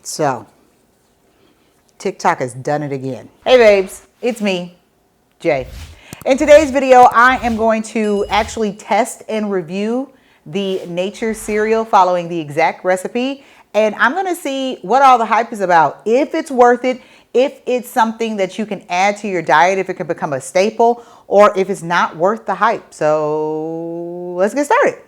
So, TikTok has done it again. Hey babes, it's me, Jay. In today's video, I am going to actually test and review the Nature cereal following the exact recipe. And I'm gonna see what all the hype is about. If it's worth it, if it's something that you can add to your diet, if it can become a staple, or if it's not worth the hype. So let's get started.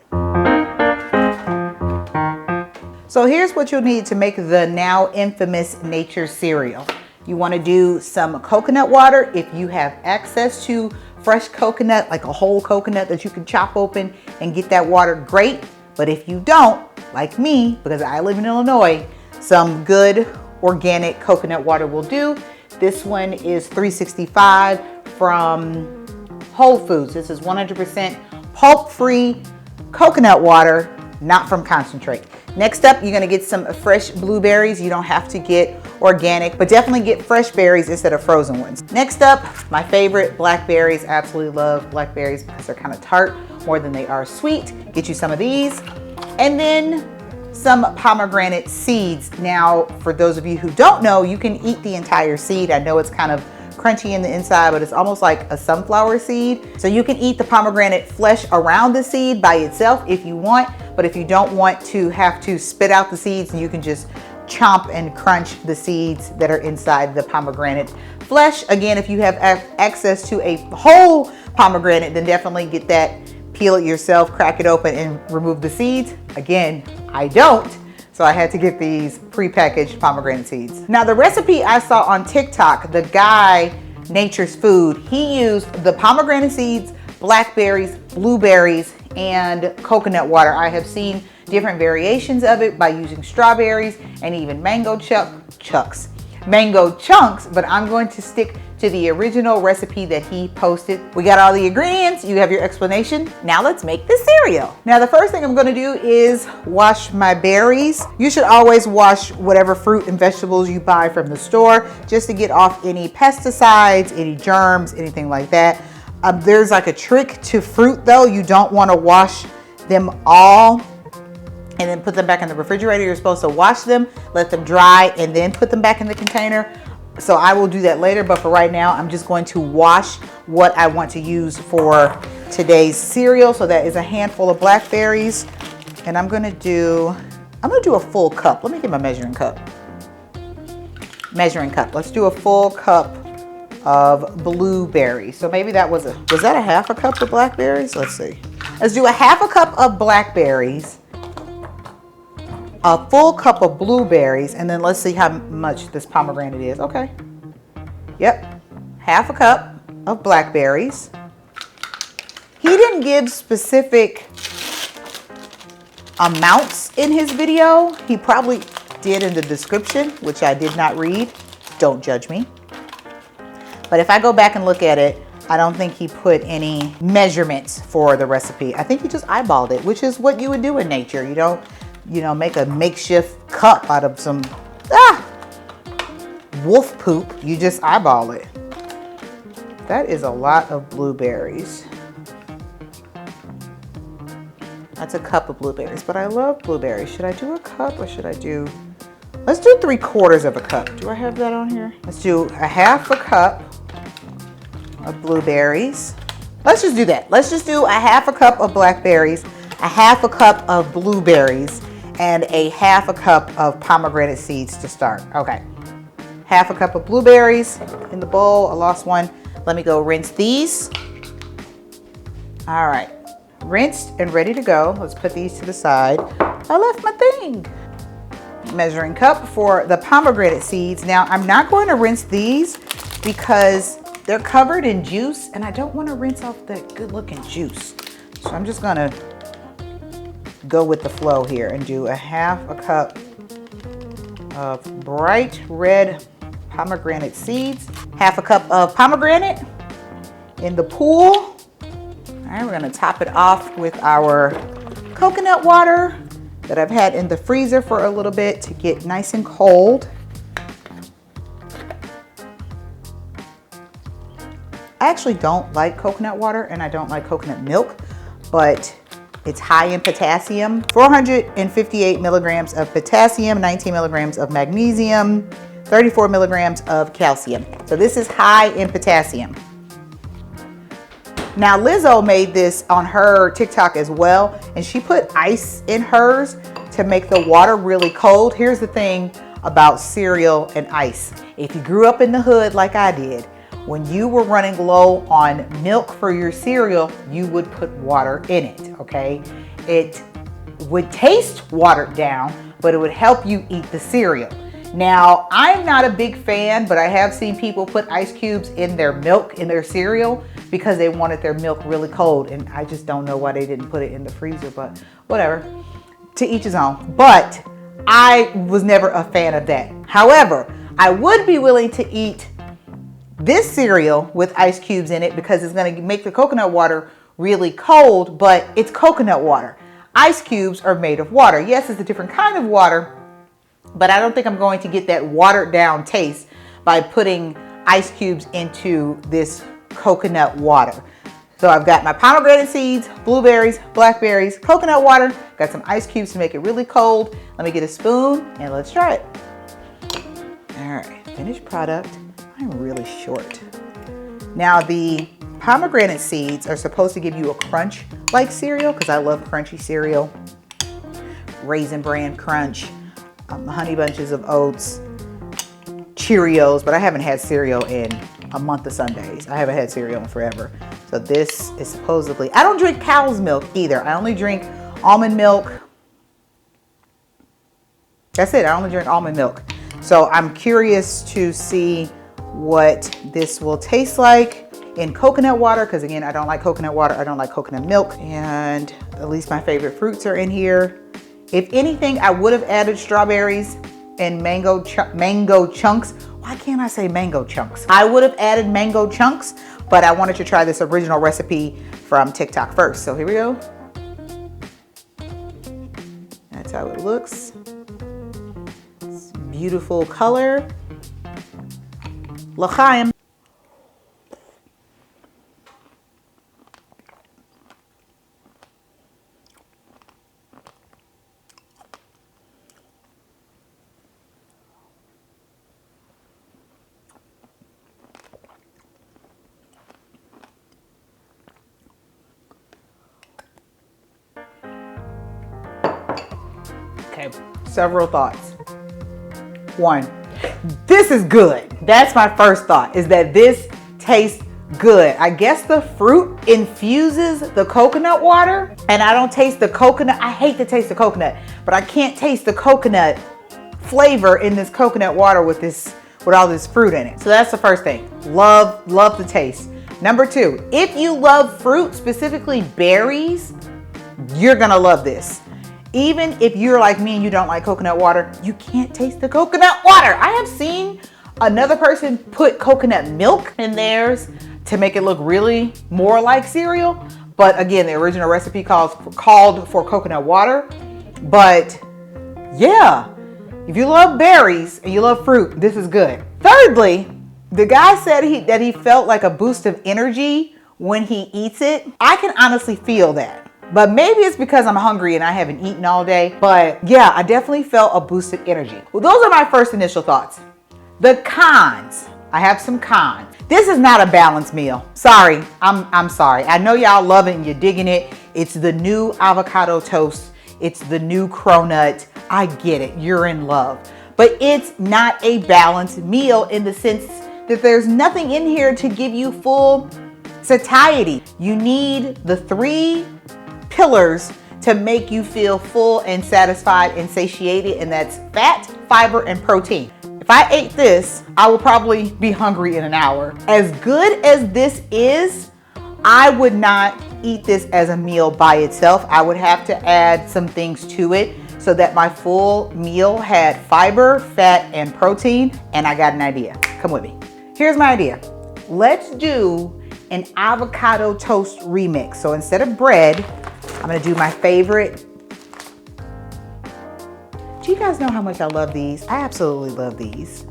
So here's what you'll need to make the now infamous Nature cereal. You want to do some coconut water. If you have access to fresh coconut, like a whole coconut that you can chop open and get that water, great. But if you don't, like me, because I live in Illinois, some good organic coconut water will do. This one is $3.65 from Whole Foods. This is 100% pulp-free coconut water, not from concentrate. Next up, you're gonna get some fresh blueberries. You don't have to get organic, but definitely get fresh berries instead of frozen ones. Next up, my favorite, blackberries. I absolutely love blackberries because they're kind of tart more than they are sweet. Get you some of these. And then some pomegranate seeds. Now, for those of you who don't know, you can eat the entire seed. I know it's kind of crunchy in the inside, but it's almost like a sunflower seed. So you can eat the pomegranate flesh around the seed by itself if you want, but if you don't want to have to spit out the seeds, you can just chomp and crunch the seeds that are inside the pomegranate flesh. Again, if you have access to a whole pomegranate, then definitely get that, peel it yourself, crack it open and remove the seeds. Again, I don't. So I had to get these prepackaged pomegranate seeds. Now the recipe I saw on TikTok, the guy, Nature's Food, he used the pomegranate seeds, blackberries, blueberries, and coconut water. I have seen different variations of it by using strawberries and even mango chunks, but I'm going to stick to the original recipe that he posted. We got all the ingredients, you have your explanation. Now let's make the cereal. Now the first thing I'm gonna do is wash my berries. You should always wash whatever fruit and vegetables you buy from the store just to get off any pesticides, any germs, anything like that. There's like a trick to fruit though. You don't wanna wash them all and then put them back in the refrigerator. You're supposed to wash them, let them dry, and then put them back in the container. So I will do that later, but for right now, I'm just going to wash what I want to use for today's cereal. So that is a handful of blackberries, and I'm gonna do a full cup. Let me get my measuring cup. Let's do a full cup of blueberries. So maybe that was that a half a cup of blackberries? Let's see. Let's do a half a cup of blackberries, a full cup of blueberries, and then let's see how much this pomegranate is. Okay. Yep. Half a cup of blackberries. He didn't give specific amounts in his video. He probably did in the description, which I did not read. Don't judge me. But if I go back and look at it, I don't think he put any measurements for the recipe. I think he just eyeballed it, which is what you would do in nature. You don't, make a makeshift cup out of some wolf poop. You just eyeball it. That is a lot of blueberries. That's a cup of blueberries, but I love blueberries. Should I do a cup or should I do, let's do 3/4 of a cup. Do I have that on here? Let's do a half a cup of blueberries. Let's just do that. Let's just do a half a cup of blackberries, a half a cup of blueberries, and a half a cup of pomegranate seeds to start. Okay. Half a cup of blueberries in the bowl. I lost one. Let me go rinse these. All right. Rinsed and ready to go. Let's put these to the side. I left my thing. Measuring cup for the pomegranate seeds. Now, I'm not going to rinse these because they're covered in juice and I don't want to rinse off that good looking juice. So I'm just gonna go with the flow here and do a half a cup of bright red pomegranate seeds, half a cup of pomegranate in the pool. All right, we're gonna top it off with our coconut water that I've had in the freezer for a little bit to get nice and cold. I actually don't like coconut water and I don't like coconut milk, but It's high in potassium, 458 milligrams of potassium, 19 milligrams of magnesium, 34 milligrams of calcium. So this is high in potassium. Now Lizzo made this on her TikTok as well, and she put ice in hers to make the water really cold. Here's the thing about cereal and ice. If you grew up in the hood like I did, when you were running low on milk for your cereal, you would put water in it, okay? It would taste watered down, but it would help you eat the cereal. Now, I'm not a big fan, but I have seen people put ice cubes in their milk, in their cereal, because they wanted their milk really cold. And I just don't know why they didn't put it in the freezer, but whatever, to each his own. But I was never a fan of that. However, I would be willing to eat this cereal with ice cubes in it because it's going to make the coconut water really cold, but it's coconut water. Ice cubes are made of water. Yes, it's a different kind of water, but I don't think I'm going to get that watered down taste by putting ice cubes into this coconut water. So I've got my pomegranate seeds, blueberries, blackberries, coconut water, got some ice cubes to make it really cold. Let me get a spoon and let's try it. All right, finished product. I'm really short. Now the pomegranate seeds are supposed to give you a crunch like cereal because I love crunchy cereal. Raisin Bran Crunch, Honey Bunches of Oats, Cheerios, but I haven't had cereal in a month of Sundays. I haven't had cereal in forever. So this is supposedly, I don't drink cow's milk either. I only drink almond milk. That's it, I only drink almond milk. So I'm curious to see what this will taste like in coconut water, because again, I don't like coconut water, I don't like coconut milk, and at least my favorite fruits are in here. If anything, I would have added strawberries and mango chunks. Why can't I say mango chunks? I would have added mango chunks, but I wanted to try this original recipe from TikTok first. So here we go. That's how it looks. It's beautiful color. L'chaim. Okay, several thoughts. One, this is good. That's my first thought, is that this tastes good. I guess the fruit infuses the coconut water, and I don't taste the coconut. I hate to taste the coconut, but I can't taste the coconut flavor in this coconut water with all this fruit in it. So that's the first thing. Love the taste. Number two, if you love fruit, specifically berries, you're gonna love this. Even if you're like me and you don't like coconut water, you can't taste the coconut water. I have seen another person put coconut milk in theirs to make it look really more like cereal. But again, the original recipe called for coconut water. But yeah, if you love berries and you love fruit, this is good. Thirdly, the guy said that he felt like a boost of energy when he eats it. I can honestly feel that. But maybe it's because I'm hungry and I haven't eaten all day. But yeah, I definitely felt a boost of energy. Well, those are my first initial thoughts. The cons. I have some cons. This is not a balanced meal. Sorry, I'm sorry. I know y'all love it and you're digging it. It's the new avocado toast. It's the new cronut. I get it. You're in love. But it's not a balanced meal in the sense that there's nothing in here to give you full satiety. You need the 3 pillars to make you feel full and satisfied and satiated, and that's fat, fiber, and protein. If I ate this, I will probably be hungry in an hour. As good as this is, I would not eat this as a meal by itself. I would have to add some things to it so that my full meal had fiber, fat, and protein, and I got an idea. Come with me. Here's my idea. Let's do an avocado toast remix. So instead of bread, I'm gonna do my favorite. Do you guys know how much I love these? I absolutely love these.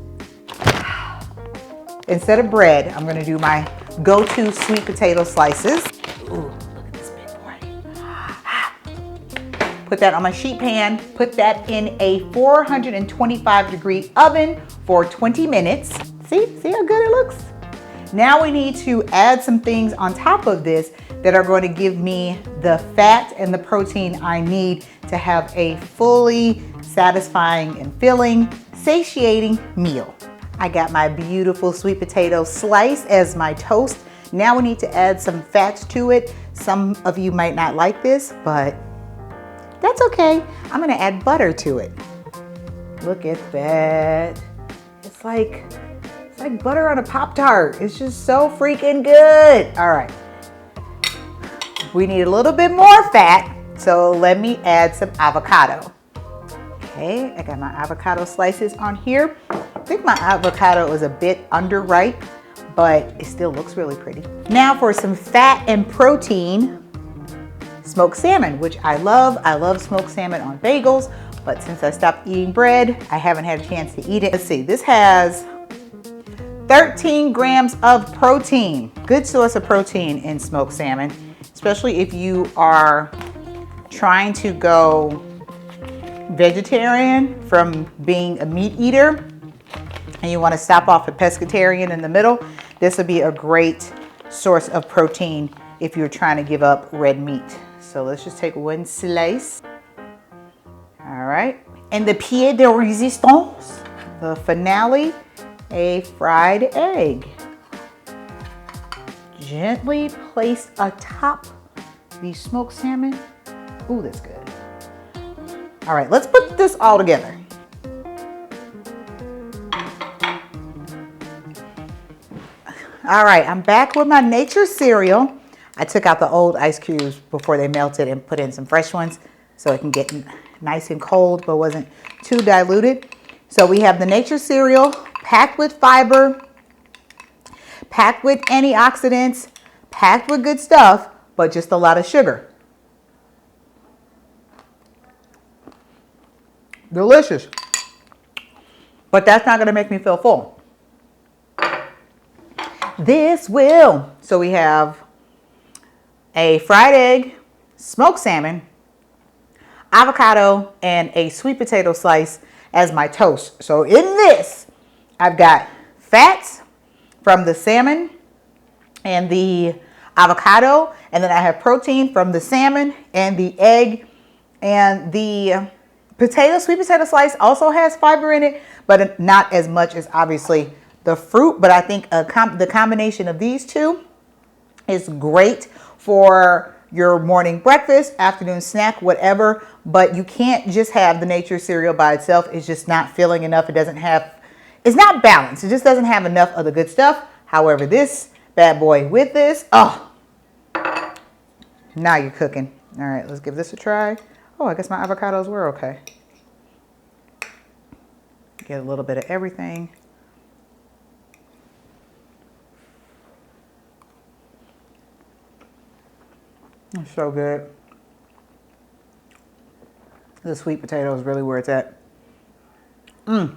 Instead of bread, I'm gonna do my go-to sweet potato slices. Ooh, look at this big boy. put that on my sheet pan, put that in a 425-degree oven for 20 minutes. See how good it looks? Now we need to add some things on top of this that are going to give me the fat and the protein I need to have a fully satisfying and filling, satiating meal. I got my beautiful sweet potato slice as my toast. Now we need to add some fats to it. Some of you might not like this, but that's okay. I'm gonna add butter to it. Look at that. It's like butter on a Pop-Tart. It's just so freaking good. All right. We need a little bit more fat, so let me add some avocado. Okay, I got my avocado slices on here. I think my avocado is a bit underripe, but it still looks really pretty. Now for some fat and protein, smoked salmon, which I love. I love smoked salmon on bagels, but since I stopped eating bread, I haven't had a chance to eat it. Let's see, this has 13 grams of protein. Good source of protein in smoked salmon, especially if you are trying to go vegetarian from being a meat eater and you want to stop off at pescatarian in the middle. This would be a great source of protein if you're trying to give up red meat. So let's just take one slice. All right. And the pied de resistance, the finale, a fried egg. Gently place atop the smoked salmon. Ooh, that's good. All right, let's put this all together. All right, I'm back with my nature cereal. I took out the old ice cubes before they melted and put in some fresh ones so it can get nice and cold but wasn't too diluted. So we have the nature cereal packed with fiber, packed with antioxidants, packed with good stuff, but just a lot of sugar. Delicious. But that's not gonna make me feel full. This will. So we have a fried egg, smoked salmon, avocado, and a sweet potato slice as my toast. So in this, I've got fats from the salmon and the avocado, and then I have protein from the salmon and the egg, and the sweet potato slice also has fiber in it, but not as much as obviously the fruit. But I think the combination of these two is great for your morning breakfast, afternoon snack, whatever. But you can't just have the nature cereal by itself. It's just not filling enough. It's not balanced. It just doesn't have enough of the good stuff. However, this bad boy with this, oh, now you're cooking. All right, let's give this a try. Oh, I guess my avocados were okay. Get a little bit of everything. It's so good. The sweet potato is really where it's at. If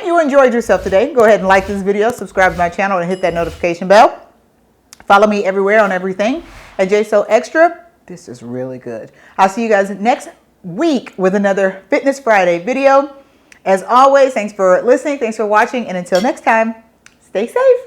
you enjoyed yourself today, go ahead and like this video, subscribe to my channel, and hit that notification bell. Follow me everywhere on everything at JSO Extra. This is really good. I'll see you guys next week with another Fitness Friday video. As always, thanks for listening, thanks for watching, and until next time, stay safe.